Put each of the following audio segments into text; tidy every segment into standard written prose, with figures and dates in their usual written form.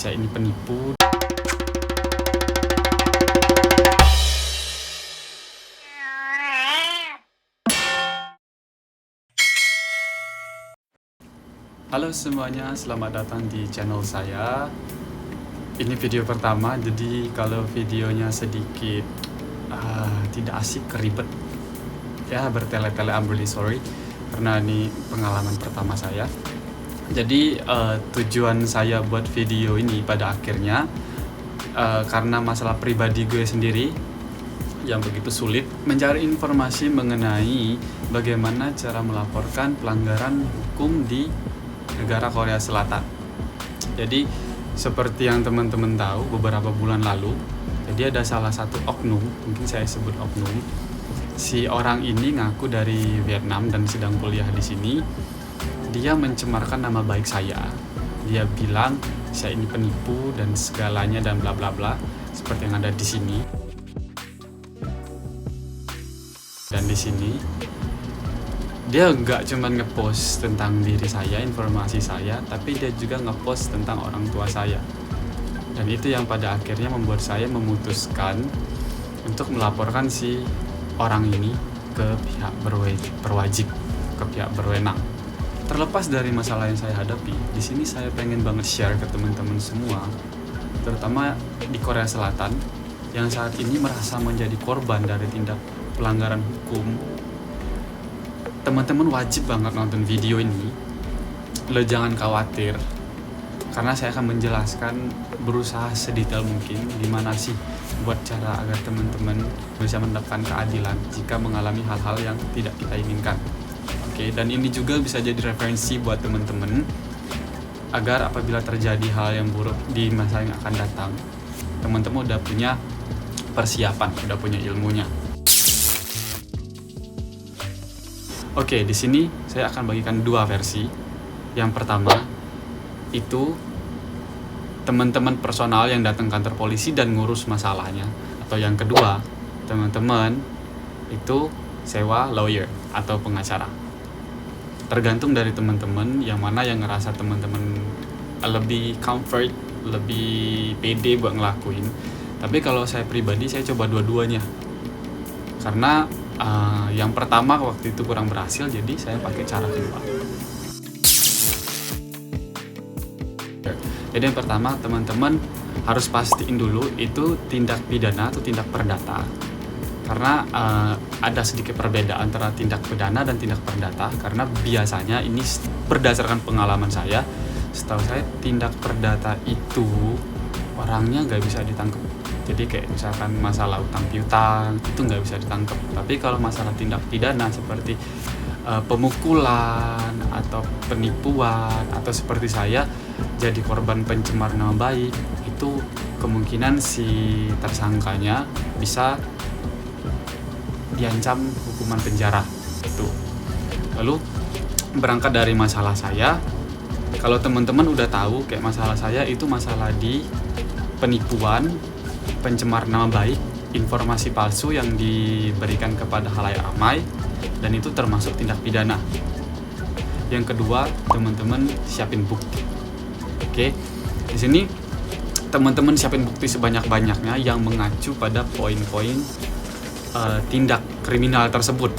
saya ini penipu. Halo semuanya, selamat datang di channel saya. Ini video pertama, jadi kalau videonya sedikit tidak asik, ribet, ya bertele-tele, I'm really sorry, karena ini pengalaman pertama saya. Jadi tujuan saya buat video ini pada akhirnya karena masalah pribadi gue sendiri yang begitu sulit mencari informasi mengenai bagaimana cara melaporkan pelanggaran hukum di negara Korea Selatan. Jadi seperti yang teman-teman tahu, beberapa bulan lalu, jadi ada salah satu oknum, mungkin saya sebut oknum. Si orang ini ngaku dari Vietnam dan sedang kuliah di sini. Dia mencemarkan nama baik saya. Dia bilang saya ini penipu dan segalanya dan bla bla bla, seperti yang ada di sini. Dan di sini dia nggak cuma ngepost tentang diri saya, informasi saya, tapi dia juga ngepost tentang orang tua saya. Dan itu yang pada akhirnya membuat saya memutuskan untuk melaporkan si orang ini ke pihak berwajib, ke pihak berwenang. Terlepas dari masalah yang saya hadapi, di sini saya pengen banget share ke teman-teman semua, terutama di Korea Selatan, yang saat ini merasa menjadi korban dari tindak pelanggaran hukum. Teman-teman wajib banget nonton video ini. Lo jangan khawatir, karena saya akan menjelaskan, berusaha sedetail mungkin gimana sih buat cara agar teman-teman bisa mendapatkan keadilan jika mengalami hal-hal yang tidak kita inginkan. Oke, dan ini juga bisa jadi referensi buat teman-teman agar apabila terjadi hal yang buruk di masa yang akan datang, teman-teman udah punya persiapan, udah punya ilmunya. Oke, di sini saya akan bagikan dua versi. Yang pertama itu teman-teman personal yang datang kantor polisi dan ngurus masalahnya, atau yang kedua teman-teman itu sewa lawyer atau pengacara. Tergantung dari teman-teman yang mana yang ngerasa teman-teman lebih comfort, lebih pede buat ngelakuin. Tapi kalau saya pribadi, saya coba dua-duanya, karena yang pertama waktu itu kurang berhasil, jadi saya pakai cara kedua. Jadi yang pertama, teman-teman harus pastiin dulu itu tindak pidana atau tindak perdata, karena ada sedikit perbedaan antara tindak pidana dan tindak perdata. Karena biasanya ini berdasarkan pengalaman saya, setahu saya tindak perdata itu orangnya nggak bisa ditangkap. Jadi kayak misalkan masalah utang piutang itu nggak bisa ditangkap. Tapi kalau masalah tindak pidana seperti pemukulan atau penipuan, atau seperti saya jadi korban pencemar nama baik, itu kemungkinan si tersangkanya bisa diancam hukuman penjara itu. Lalu berangkat dari masalah saya, kalau teman-teman udah tahu kayak masalah saya itu masalah di penipuan, pencemar nama baik, informasi palsu yang diberikan kepada khalayak ramai, dan itu termasuk tindak pidana. Yang kedua, teman-teman siapin bukti. Oke, di sini teman-teman siapin bukti sebanyak-banyaknya yang mengacu pada poin-poin tindak kriminal tersebut.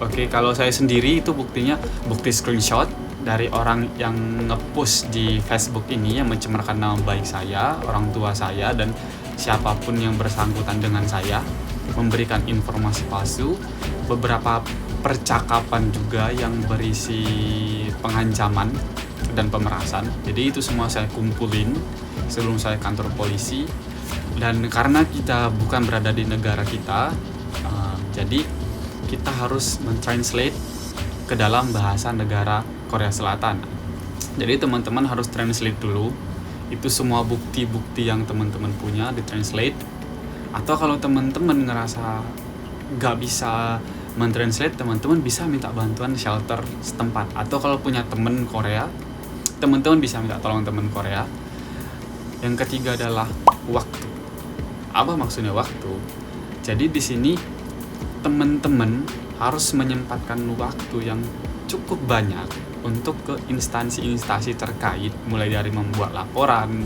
Oke, kalau saya sendiri itu buktinya bukti screenshot dari orang yang ngepost di Facebook ini yang mencemarkan nama baik saya, orang tua saya, dan siapapun yang bersangkutan dengan saya, memberikan informasi palsu, beberapa percakapan juga yang berisi pengancaman dan pemerasan. Jadi itu semua saya kumpulin sebelum saya kantor polisi. Dan karena kita bukan berada di negara kita, jadi kita harus mentranslate ke dalam bahasa negara Korea Selatan. Jadi teman-teman harus translate dulu. Itu semua bukti-bukti yang teman-teman punya ditranslate. Atau kalau teman-teman ngerasa nggak bisa mentranslate, teman-teman bisa minta bantuan shelter setempat. Atau kalau punya teman Korea, teman-teman bisa minta tolong teman Korea. Yang ketiga adalah waktu. Apa maksudnya waktu? Jadi di sini teman-teman harus menyempatkan waktu yang cukup banyak untuk ke instansi-instansi terkait, mulai dari membuat laporan,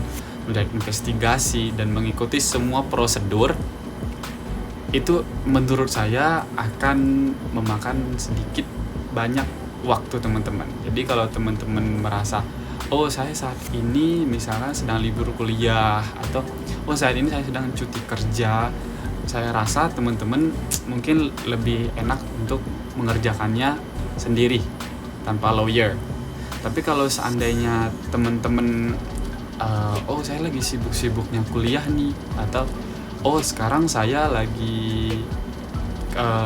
udah investigasi dan mengikuti semua prosedur, itu menurut saya akan memakan sedikit banyak waktu teman-teman. Jadi kalau teman-teman merasa, oh saya saat ini misalnya sedang libur kuliah, atau oh saat ini saya sedang cuti kerja, saya rasa teman-teman mungkin lebih enak untuk mengerjakannya sendiri tanpa lawyer. Tapi kalau seandainya teman-teman oh saya lagi sibuk-sibuknya kuliah nih, atau oh sekarang saya lagi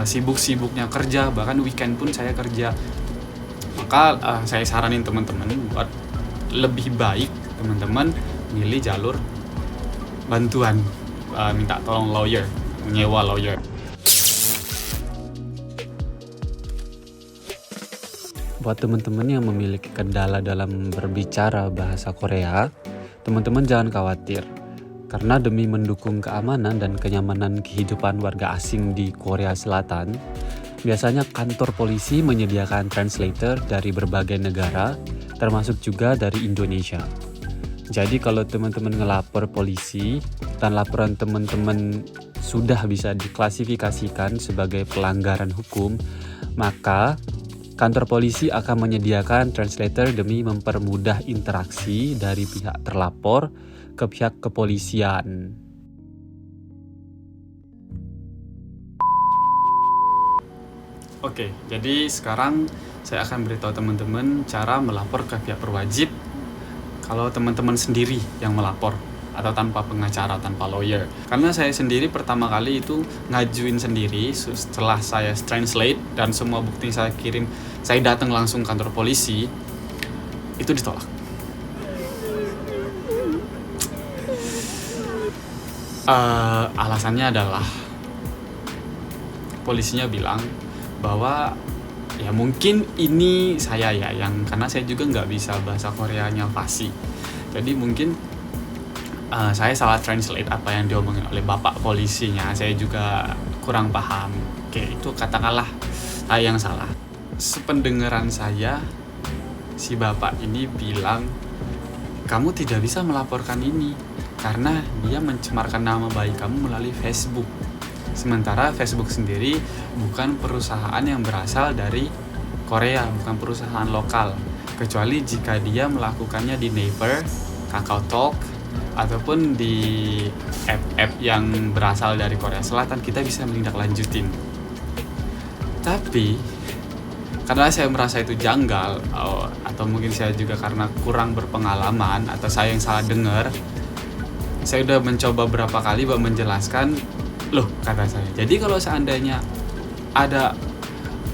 sibuk-sibuknya kerja, bahkan weekend pun saya kerja, maka saya saranin teman-teman buat lebih baik teman-teman milih jalur bantuan, minta tolong lawyer, menyewa lawyer. Buat teman-teman yang memiliki kendala dalam berbicara bahasa Korea, teman-teman jangan khawatir. Karena demi mendukung keamanan dan kenyamanan kehidupan warga asing di Korea Selatan, biasanya kantor polisi menyediakan translator dari berbagai negara, termasuk juga dari Indonesia. Jadi kalau teman-teman ngelapor polisi dan laporan teman-teman sudah bisa diklasifikasikan sebagai pelanggaran hukum, maka kantor polisi akan menyediakan translator demi mempermudah interaksi dari pihak terlapor ke pihak kepolisian. Oke, jadi sekarang saya akan beritahu teman-teman cara melapor ke pihak berwajib kalau teman-teman sendiri yang melapor atau tanpa pengacara, tanpa lawyer. Karena saya sendiri pertama kali itu ngajuin sendiri setelah saya translate dan semua bukti saya kirim, saya datang langsung kantor polisi, itu ditolak. Alasannya adalah polisinya bilang bahwa ya mungkin ini saya ya yang, karena saya juga nggak bisa bahasa Koreanya fasih, jadi mungkin saya salah translate apa yang diomongin oleh bapak polisinya, saya juga kurang paham. Oke, itu katakanlah saya yang salah. Sependengaran saya, si bapak ini bilang, kamu tidak bisa melaporkan ini karena dia mencemarkan nama baik kamu melalui Facebook. Sementara Facebook sendiri bukan perusahaan yang berasal dari Korea, bukan perusahaan lokal, kecuali jika dia melakukannya di Naver, KakaoTalk, ataupun di app-app yang berasal dari Korea Selatan, kita bisa menindaklanjutin. Tapi karena saya merasa itu janggal, atau mungkin saya juga karena kurang berpengalaman, atau saya yang salah dengar, saya udah mencoba berapa kali buat menjelaskan. Loh, kata saya, jadi kalau seandainya ada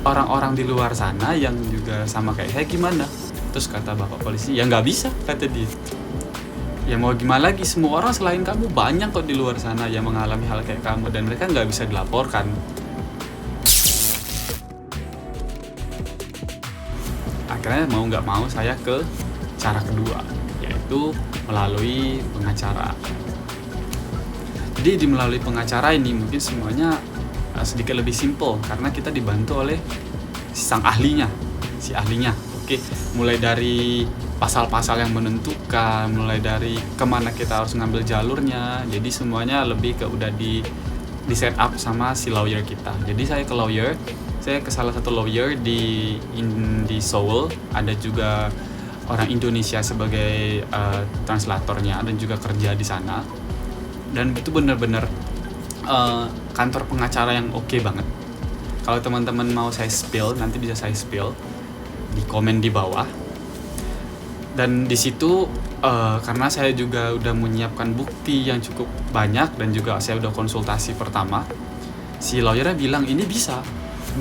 orang-orang di luar sana yang juga sama kayak saya gimana? Terus kata bapak polisi, ya nggak bisa, kata dia. Ya mau gimana lagi, semua orang selain kamu banyak kok di luar sana yang mengalami hal kayak kamu, dan mereka nggak bisa dilaporkan. Akhirnya mau nggak mau saya ke cara kedua, yaitu melalui pengacara. Jadi di melalui pengacara ini mungkin semuanya sedikit lebih simple karena kita dibantu oleh si ahlinya. Oke, mulai dari pasal-pasal yang menentukan, mulai dari kemana kita harus ngambil jalurnya. Jadi semuanya lebih ke udah di set up sama si lawyer kita. Jadi saya ke lawyer, saya ke salah satu lawyer di Seoul. Ada juga orang Indonesia sebagai translatornya dan juga kerja di sana. Dan itu benar-benar kantor pengacara yang oke banget. Kalau teman-teman mau saya spill, nanti bisa saya spill di komen di bawah. Dan di situ karena saya juga udah menyiapkan bukti yang cukup banyak dan juga saya udah konsultasi pertama, si lawyernya bilang ini bisa,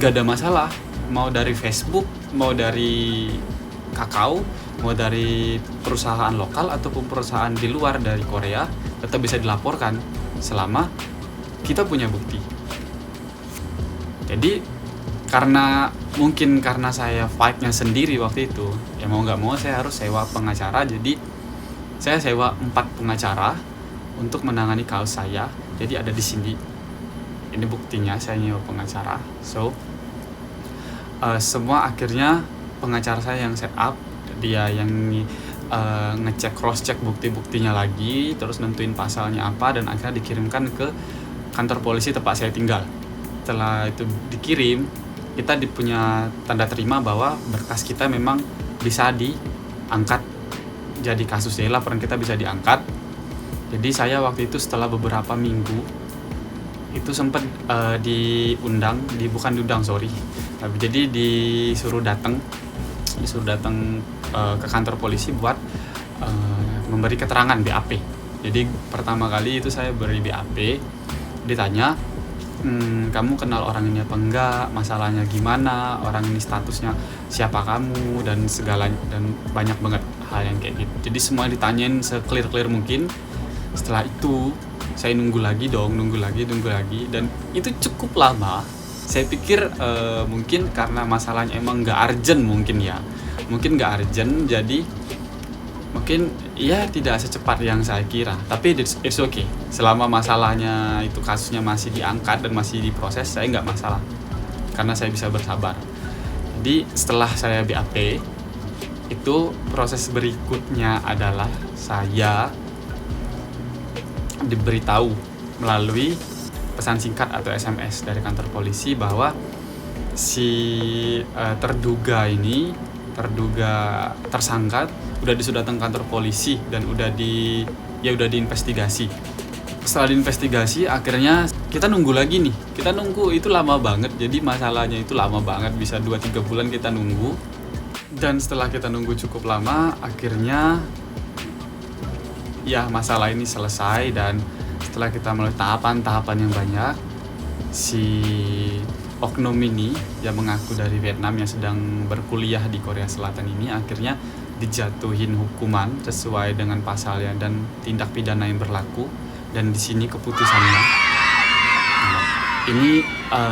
gak ada masalah, mau dari Facebook, mau dari Kakao, mau dari perusahaan lokal ataupun perusahaan di luar dari Korea, tetap bisa dilaporkan selama kita punya bukti. Jadi mungkin karena saya fight-nya sendiri waktu itu, ya mau nggak mau saya harus sewa pengacara. Jadi saya sewa 4 pengacara untuk menangani kasus saya. Jadi ada di sini, ini buktinya saya nyewa pengacara. So semua akhirnya pengacara saya yang set up, dia yang ngecek cross check bukti-buktinya lagi, terus nentuin pasalnya apa, dan akhirnya dikirimkan ke kantor polisi tempat saya tinggal. Setelah itu dikirim, kita punya tanda terima bahwa berkas kita memang bisa diangkat jadi kasus, jadi laporan kita bisa diangkat. Jadi saya waktu itu setelah beberapa minggu itu sempat jadi disuruh datang ke kantor polisi buat memberi keterangan BAP. Jadi pertama kali itu saya beri BAP, ditanya, kamu kenal orang ini apa enggak, masalahnya gimana, orang ini statusnya siapa kamu, dan segalanya, dan banyak banget hal yang kayak gitu. Jadi semua ditanyain se-clear mungkin. Setelah itu saya nunggu lagi, dan itu cukup lama. Saya pikir mungkin karena masalahnya emang nggak urgent mungkin nggak urgent, jadi mungkin ya tidak secepat yang saya kira. Tapi it's okay, selama masalahnya itu kasusnya masih diangkat dan masih diproses, saya nggak masalah karena saya bisa bersabar. Jadi setelah saya BAP itu, proses berikutnya adalah saya diberitahu melalui pesan singkat atau SMS dari kantor polisi bahwa si terduga tersangka sudah datang ke kantor polisi dan udah diinvestigasi. Setelah diinvestigasi, akhirnya kita nunggu lagi nih. Kita nunggu itu lama banget. Jadi masalahnya itu lama banget, bisa 2-3 bulan kita nunggu. Dan setelah kita nunggu cukup lama, akhirnya ya masalah ini selesai. Dan setelah kita melalui tahapan-tahapan yang banyak, si oknum ini yang mengaku dari Vietnam yang sedang berkuliah di Korea Selatan ini akhirnya dijatuhin hukuman sesuai dengan pasalnya dan tindak pidana yang berlaku. Dan di sini keputusannya, ini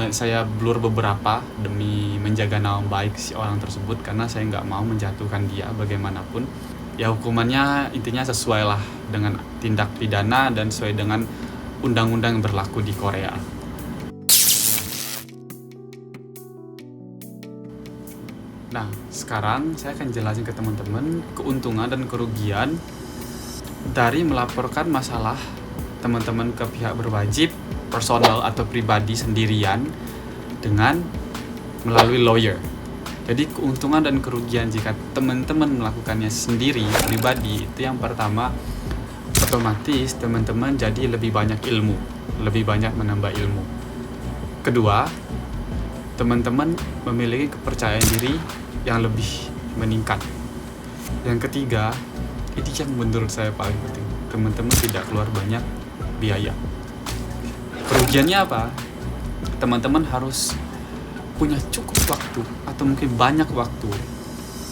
saya blur beberapa demi menjaga nama baik si orang tersebut, karena saya nggak mau menjatuhkan dia bagaimanapun. Ya hukumannya intinya sesuai lah dengan tindak pidana dan sesuai dengan undang-undang yang berlaku di Korea. Nah, sekarang saya akan jelasin ke teman-teman keuntungan dan kerugian dari melaporkan masalah teman-teman ke pihak berwajib, personal atau pribadi sendirian dengan melalui lawyer. Jadi keuntungan dan kerugian jika teman-teman melakukannya sendiri, pribadi, itu yang pertama, otomatis teman-teman jadi lebih banyak ilmu, lebih banyak menambah ilmu. Kedua, teman-teman memiliki kepercayaan diri yang lebih meningkat. Yang ketiga, ini yang menurut saya paling penting, teman-teman tidak keluar banyak biaya. Kerugiannya apa? Teman-teman harus punya cukup waktu atau mungkin banyak waktu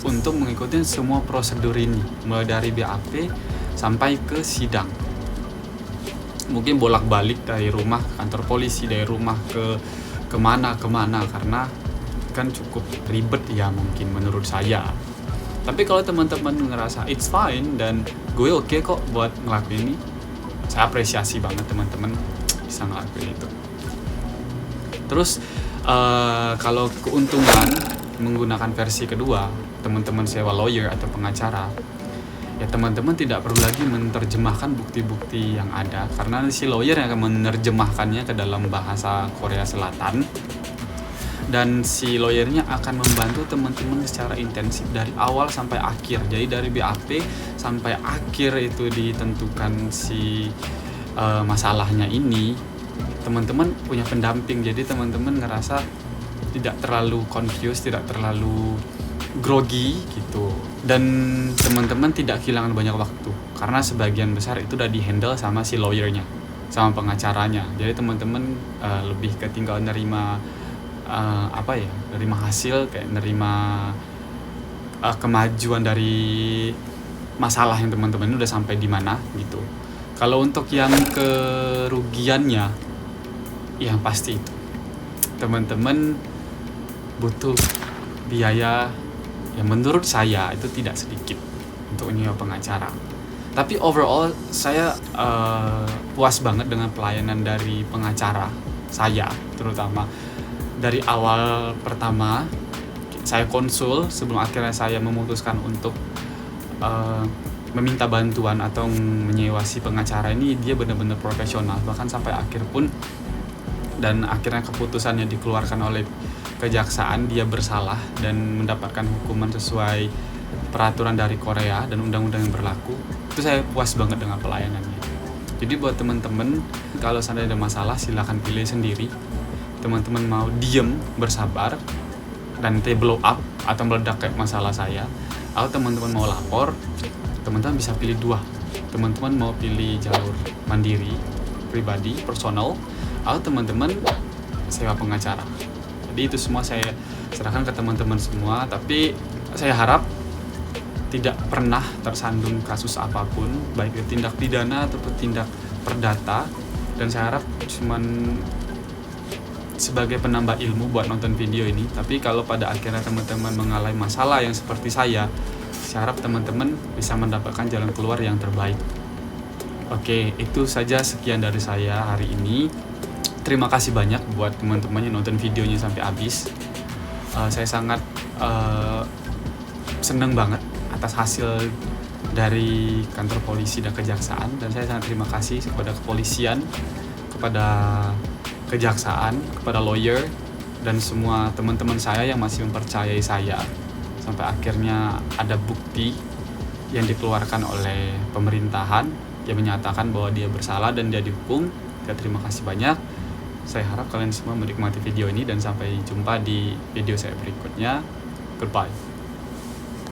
untuk mengikuti semua prosedur ini, mulai dari BAP sampai ke sidang. Mungkin bolak-balik dari rumah ke kantor polisi, dari rumah ke kemana, karena kan cukup ribet ya mungkin menurut saya. Tapi kalau teman-teman ngerasa it's fine dan gue oke kok buat ngelakuin ini, saya apresiasi banget teman-teman bisa ngelakuin itu. Terus kalau keuntungan menggunakan versi kedua, teman-teman sewa lawyer atau pengacara, ya teman-teman tidak perlu lagi menerjemahkan bukti-bukti yang ada, karena si lawyer yang akan menerjemahkannya ke dalam bahasa Korea Selatan. Dan si lawyernya akan membantu teman-teman secara intensif dari awal sampai akhir. Jadi dari BAP sampai akhir itu ditentukan si masalahnya ini, teman-teman punya pendamping. Jadi teman-teman ngerasa tidak terlalu confused, tidak terlalu grogi gitu. Dan teman-teman tidak kehilangan banyak waktu, karena sebagian besar itu udah di-handle sama si lawyernya, sama pengacaranya. Jadi teman-teman lebih ke tinggal nerima nerima hasil, kayak nerima kemajuan dari masalah yang teman-teman udah sampai di mana gitu. Kalau untuk yang kerugiannya, yang pasti itu teman-teman butuh biaya yang menurut saya itu tidak sedikit untuk nyewa pengacara. Tapi overall saya puas banget dengan pelayanan dari pengacara saya, terutama dari awal pertama saya konsul sebelum akhirnya saya memutuskan untuk meminta bantuan atau menyewa si pengacara ini, dia benar-benar profesional bahkan sampai akhir pun, dan akhirnya keputusannya dikeluarkan oleh kejaksaan, dia bersalah dan mendapatkan hukuman sesuai peraturan dari Korea dan undang-undang yang berlaku. Itu saya puas banget dengan pelayanannya. Jadi buat teman-teman, kalau seandainya ada masalah silahkan pilih sendiri. Teman-teman mau diem bersabar dan nanti blow up atau meledak kayak masalah saya, atau teman-teman mau lapor, teman-teman bisa pilih dua. Teman-teman mau pilih jalur mandiri, pribadi, personal, atau teman-teman sewa pengacara. Jadi itu semua saya serahkan ke teman-teman semua. Tapi saya harap tidak pernah tersandung kasus apapun, baik itu tindak pidana ataupun tindak perdata. Dan saya harap cuman sebagai penambah ilmu buat nonton video ini. Tapi kalau pada akhirnya teman-teman mengalami masalah yang seperti saya harap teman-teman bisa mendapatkan jalan keluar yang terbaik. Oke, itu saja sekian dari saya hari ini. Terima kasih banyak buat teman-teman yang nonton videonya sampai habis. Saya sangat senang banget atas hasil dari kantor polisi dan kejaksaan, dan saya sangat terima kasih kepada kepolisian, kepada kejaksaan, kepada lawyer, dan semua teman-teman saya yang masih mempercayai saya sampai akhirnya ada bukti yang dikeluarkan oleh pemerintahan yang menyatakan bahwa dia bersalah dan dia dihukum. Terima kasih banyak. Saya harap kalian semua menikmati video ini dan sampai jumpa di video saya berikutnya. Goodbye.